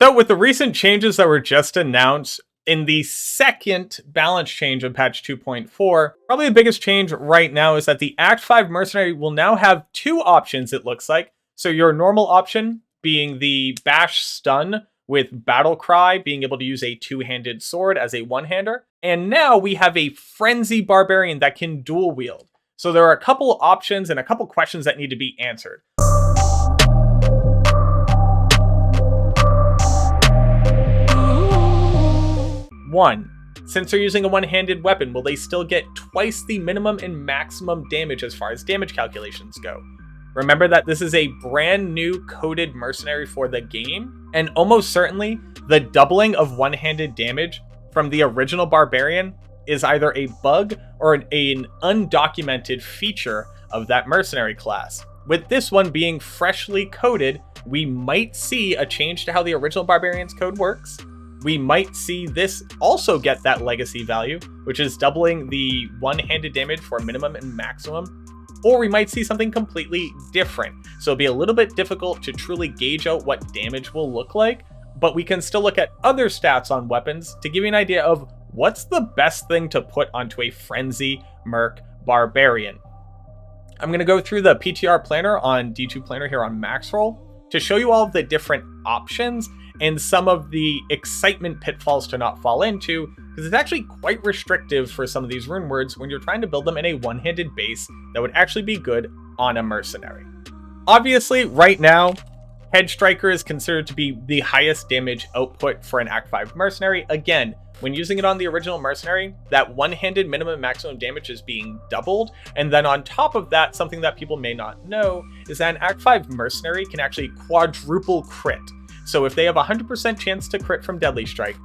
So with the recent changes that were just announced in the second balance change of patch 2.4, probably the biggest change right now is that the Act 5 Mercenary will now have two options, it looks like. So your normal option being the Bash Stun with Battle Cry, being able to use a two-handed sword as a one-hander. And now we have a Frenzy Barbarian that can dual wield. So there are a couple options and a couple questions that need to be answered. One, since they're using a one-handed weapon, will they still get twice the minimum and maximum damage as far as damage calculations go? Remember that this is a brand new coded mercenary for the game, and almost certainly the doubling of one-handed damage from the original barbarian is either a bug or an undocumented feature of that mercenary class. With this one being freshly coded, we might see a change to how the original barbarian's code works. We might see this also get that legacy value, which is doubling the one-handed damage for minimum and maximum, or we might see something completely different. So it'll be a little bit difficult to truly gauge out what damage will look like, but we can still look at other stats on weapons to give you an idea of what's the best thing to put onto a Frenzy Merc Barbarian. I'm going to go through the PTR planner on D2 Planner here on Maxroll to show you all of the different options and some of the excitement pitfalls to not fall into, because it's actually quite restrictive for some of these rune words when you're trying to build them in a one-handed base that would actually be good on a mercenary. Obviously, right now, Headstriker is considered to be the highest damage output for an Act 5 mercenary. Again, when using it on the original mercenary, that one-handed minimum and maximum damage is being doubled. And then on top of that, something that people may not know is that an Act 5 mercenary can actually quadruple crit. So if they have a 100% chance to crit from Deadly Strike,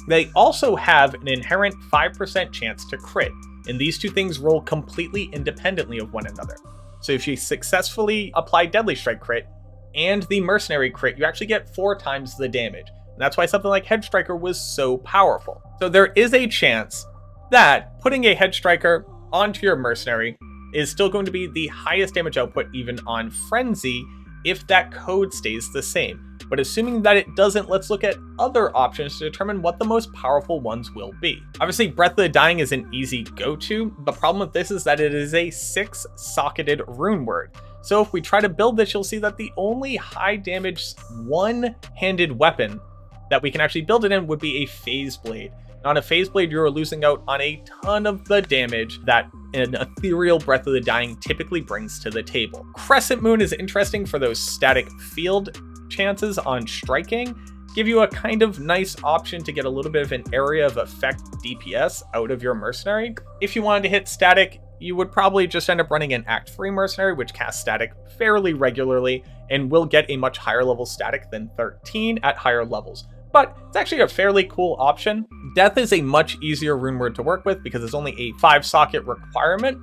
they also have an inherent 5% chance to crit. And these two things roll completely independently of one another. So if you successfully apply Deadly Strike crit and the mercenary crit, you actually get 4 times the damage. And that's why something like Headstriker was so powerful. So there is a chance that putting a Headstriker onto your mercenary is still going to be the highest damage output even on Frenzy if that code stays the same. But assuming that it doesn't, let's look at other options to determine what the most powerful ones will be. Obviously, Breath of the Dying is an easy go-to. The problem with this is that it is a 6-socketed rune word. So if we try to build this, you'll see that the only high damage one-handed weapon that we can actually build it in would be a Phase Blade. On a Phase Blade, you're losing out on a ton of the damage that an ethereal Breath of the Dying typically brings to the table. Crescent Moon is interesting for those static field chances on striking, give you a kind of nice option to get a little bit of an area of effect DPS out of your mercenary. If you wanted to hit static, you would probably just end up running an Act 3 mercenary, which casts static fairly regularly and will get a much higher level static than 13 at higher levels. But it's actually a fairly cool option. Death is a much easier rune word to work with because it's only a 5-socket requirement.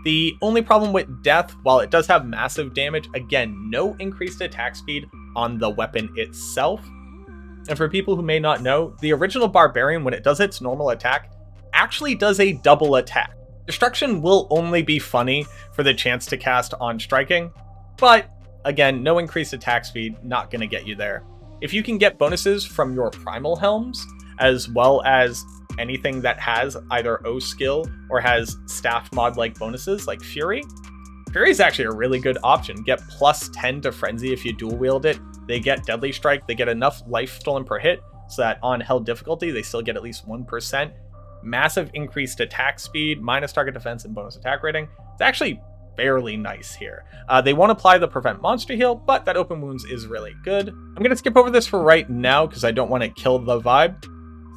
The only problem with Death, while it does have massive damage, again, no increased attack speed on the weapon itself. And for people who may not know, the original Barbarian, when it does its normal attack, actually does a double attack. Destruction will only be funny for the chance to cast on striking, but again, no increased attack speed, not going to get you there. If you can get bonuses from your Primal Helms, as well as anything that has either O skill or has staff mod like bonuses like Fury is actually a really good option. Get plus 10 to Frenzy if you dual wield it. They get Deadly Strike, they get enough life stolen per hit so that on held difficulty they still get at least 1%. Massive increased attack speed, minus target defense and bonus attack rating. It's actually fairly nice here. They won't apply the prevent monster heal, but that open wounds is really good. I'm going to skip over this for right now because I don't want to kill the vibe.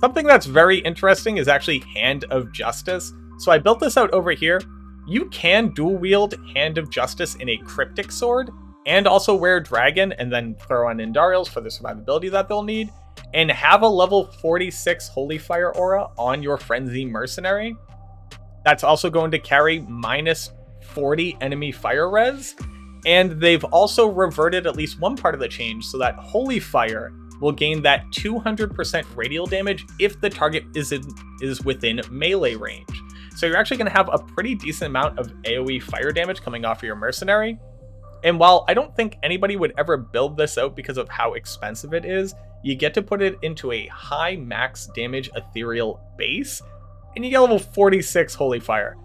Something that's very interesting is actually Hand of Justice. So I built this out over here. You can dual wield Hand of Justice in a cryptic sword and also wear Dragon and then throw on Indarials for the survivability that they'll need and have a level 46 Holy Fire aura on your Frenzy Mercenary. That's also going to carry minus 40 enemy fire res. And they've also reverted at least one part of the change so that Holy Fire will gain that 200% radial damage if the target is within melee range. So you're actually going to have a pretty decent amount of AoE fire damage coming off of your mercenary. And while I don't think anybody would ever build this out because of how expensive it is, you get to put it into a high max damage ethereal base, and you get level 46 Holy Fire.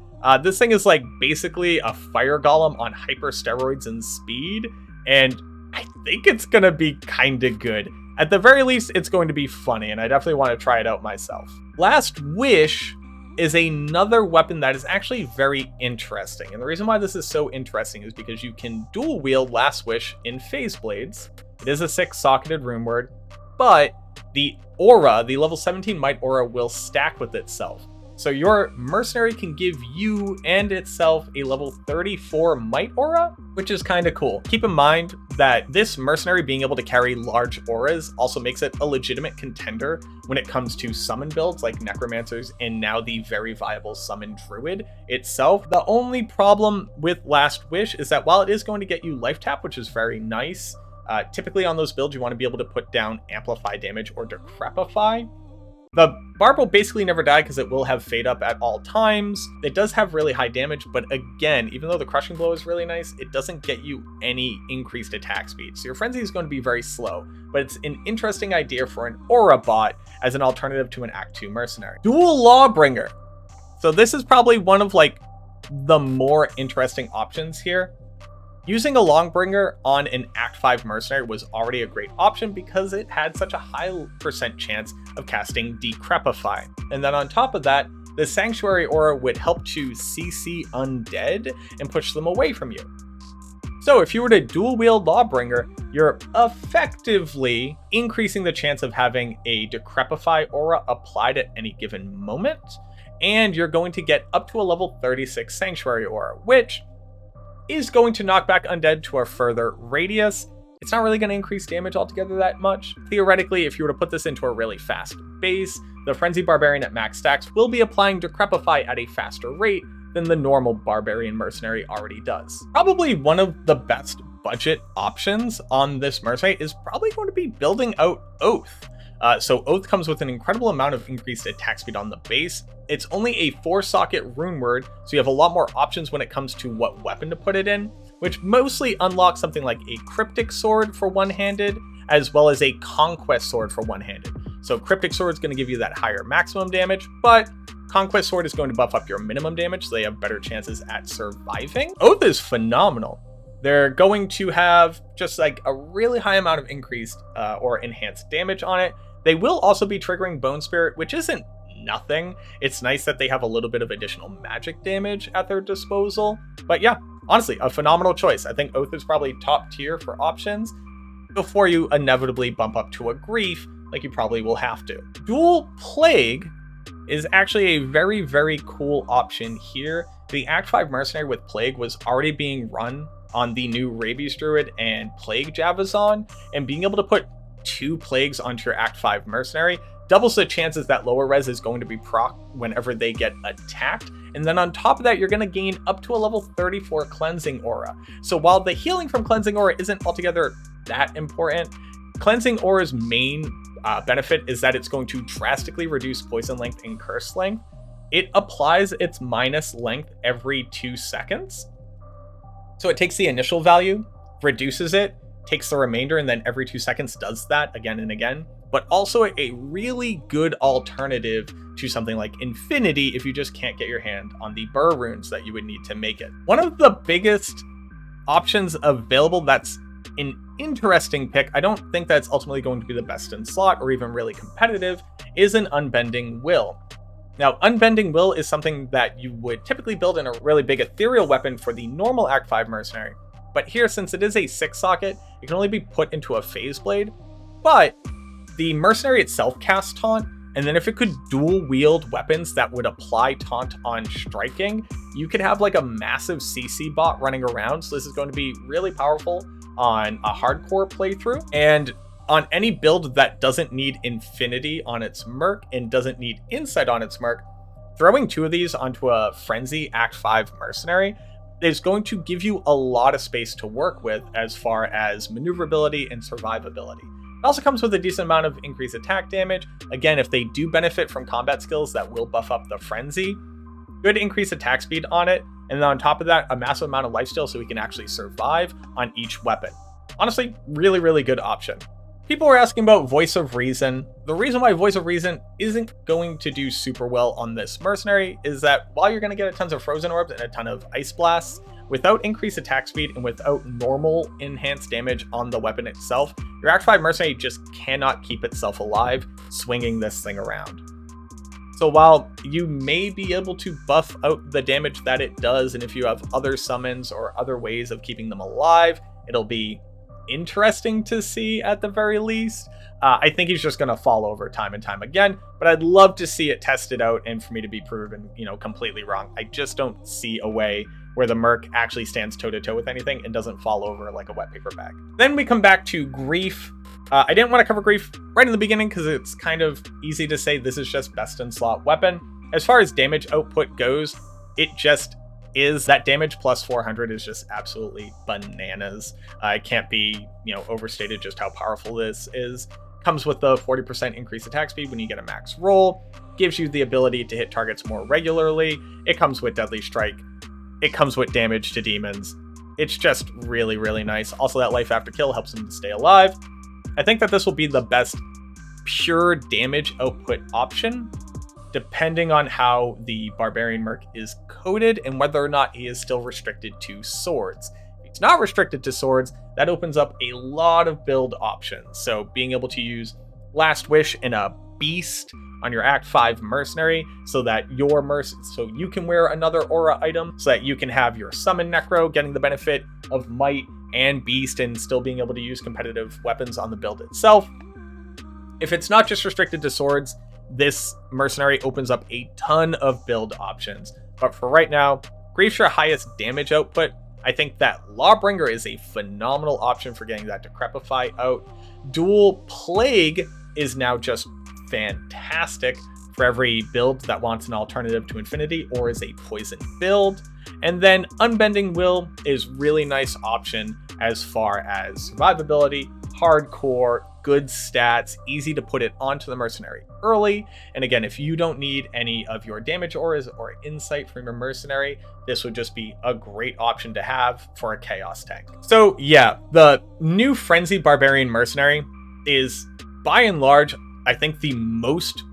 This thing is like basically a fire golem on hyper steroids and speed, and I think it's gonna be kinda good. At the very least, it's going to be funny, and I definitely want to try it out myself. Last Wish is another weapon that is actually very interesting, and the reason why this is so interesting is because you can dual wield Last Wish in Phase Blades. It is a 6-socketed rune word, but the aura, the level 17 Might aura, will stack with itself. So your mercenary can give you and itself a level 34 Might aura, which is kind of cool. Keep in mind that this mercenary being able to carry large auras also makes it a legitimate contender when it comes to summon builds like necromancers and now the very viable summon druid itself. The only problem with Last Wish is that while it is going to get you life tap, which is very nice, typically on those builds you want to be able to put down amplify damage or decrepify. The Barb will basically never die because it will have Fade Up at all times. It does have really high damage, but again, even though the Crushing Blow is really nice, it doesn't get you any increased attack speed. So your Frenzy is going to be very slow, but it's an interesting idea for an Aura bot as an alternative to an Act 2 Mercenary. Dual Lawbringer. So this is probably one of like the more interesting options here. Using a Lawbringer on an Act 5 Mercenary was already a great option because it had such a high percent chance of casting Decrepify. And then on top of that, the Sanctuary Aura would help to CC undead and push them away from you. So if you were to dual wield Lawbringer, you're effectively increasing the chance of having a Decrepify aura applied at any given moment, and you're going to get up to a level 36 Sanctuary aura, which is going to knock back undead to a further radius. It's not really going to increase damage altogether that much. Theoretically, if you were to put this into a really fast base, the Frenzy Barbarian at max stacks will be applying Decrepify at a faster rate than the normal Barbarian Mercenary already does. Probably one of the best budget options on this Mercenary is probably going to be building out Oath. So Oath comes with an incredible amount of increased attack speed on the base. It's only a 4-socket rune word, so you have a lot more options when it comes to what weapon to put it in, which mostly unlocks something like a Cryptic Sword for one-handed, as well as a Conquest Sword for one-handed. So Cryptic Sword is going to give you that higher maximum damage, but Conquest Sword is going to buff up your minimum damage, so they have better chances at surviving. Oath is phenomenal. They're going to have just like a really high amount of increased or enhanced damage on it. They will also be triggering Bone Spirit, which isn't nothing. It's nice that they have a little bit of additional magic damage at their disposal. But yeah, honestly, a phenomenal choice. I think Oath is probably top tier for options before you inevitably bump up to a Grief, like you probably will have to. Dual Plague is actually a very, very cool option here. The Act 5 Mercenary with Plague was already being run on the new Rabies Druid and Plague Javazon, and being able to put 2 Plagues onto your Act 5 Mercenary doubles the chances that lower res is going to be proc whenever they get attacked. And then on top of that, you're going to gain up to a level 34 Cleansing Aura. So while the healing from Cleansing Aura isn't altogether that important, Cleansing Aura's main benefit is that it's going to drastically reduce poison length and curse length. It applies its minus length every 2 seconds. So it takes the initial value, reduces it, takes the remainder, and then every 2 seconds does that again and again. But also a really good alternative to something like Infinity if you just can't get your hand on the Burr runes that you would need to make it. One of the biggest options available that's an interesting pick, I don't think that's ultimately going to be the best in slot or even really competitive, is an Unbending Will. Now, Unbending Will is something that you would typically build in a really big ethereal weapon for the normal Act 5 Mercenary. But here, since it is a 6-socket, it can only be put into a Phase Blade. But the Mercenary itself casts Taunt, and then if it could dual wield weapons that would apply Taunt on striking, you could have like a massive CC bot running around. So this is going to be really powerful on a hardcore playthrough. And on any build that doesn't need Infinity on its Merc and doesn't need Insight on its Merc, throwing 2 of these onto a Frenzy Act 5 Mercenary is going to give you a lot of space to work with as far as maneuverability and survivability. It also comes with a decent amount of increased attack damage. Again, if they do benefit from combat skills that will buff up the Frenzy, good increased attack speed on it. And then on top of that, a massive amount of lifesteal so we can actually survive on each weapon. Honestly, really, really good option. People were asking about Voice of Reason. The reason why Voice of Reason isn't going to do super well on this mercenary is that while you're going to get a tons of frozen orbs and a ton of ice blasts, without increased attack speed and without normal enhanced damage on the weapon itself, your Act 5 mercenary just cannot keep itself alive swinging this thing around. So while you may be able to buff out the damage that it does, and if you have other summons or other ways of keeping them alive, it'll be interesting to see at the very least. I think he's just going to fall over time and time again, but I'd love to see it tested out and for me to be proven, completely wrong. I just don't see a way where the Merc actually stands toe-to-toe with anything and doesn't fall over like a wet paper bag. Then we come back to Grief. I didn't want to cover Grief right in the beginning because it's kind of easy to say this is just best in slot weapon. As far as damage output goes, it just is. That damage plus 400 is just absolutely bananas. It can't be, overstated just how powerful this is. Comes with the 40% increased attack speed when you get a max roll. Gives you the ability to hit targets more regularly. It comes with Deadly Strike. It comes with damage to demons. It's just really, really nice. Also, that life after kill helps them to stay alive. I think that this will be the best pure damage output option, depending on how the Barbarian Merc is coded and whether or not he is still restricted to swords. If he's not restricted to swords, that opens up a lot of build options. So being able to use Last Wish in a Beast on your Act 5 Mercenary so that so you can wear another aura item, so that you can have your Summon Necro getting the benefit of Might and Beast and still being able to use competitive weapons on the build itself. If it's not just restricted to swords, this mercenary opens up a ton of build options. But for right now, Grief's your highest damage output. I think that Lawbringer is a phenomenal option for getting that Decrepify out. Dual Plague is now just fantastic for every build that wants an alternative to Infinity or is a poison build. And then Unbending Will is really nice option as far as survivability, hardcore, good stats, easy to put it onto the mercenary early. And again, if you don't need any of your damage auras or insight from your mercenary, this would just be a great option to have for a chaos tank. So yeah, the new Frenzied Barbarian Mercenary is by and large, I think, the most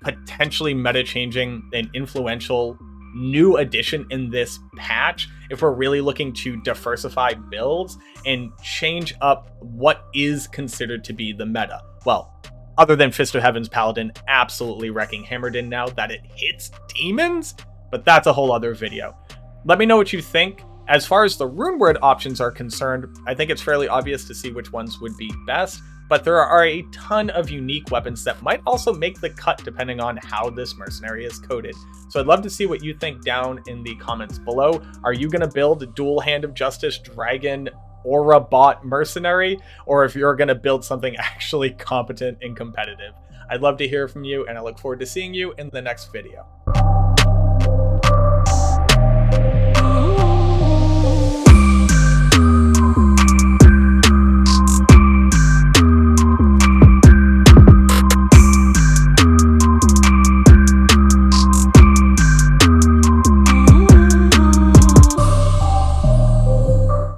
potentially meta-changing and influential new addition in this patch if we're really looking to diversify builds and change up what is considered to be the meta. Well, other than Fist of Heaven's Paladin absolutely wrecking Hammerden now that it hits demons, but that's a whole other video. Let me know what you think. As far as the Runeword options are concerned, I think it's fairly obvious to see which ones would be best, but there are a ton of unique weapons that might also make the cut depending on how this mercenary is coded. So I'd love to see what you think down in the comments below. Are you going to build a dual Hand of Justice Dragon Aura Bot Mercenary, or if you're going to build something actually competent and competitive? I'd love to hear from you, and I look forward to seeing you in the next video.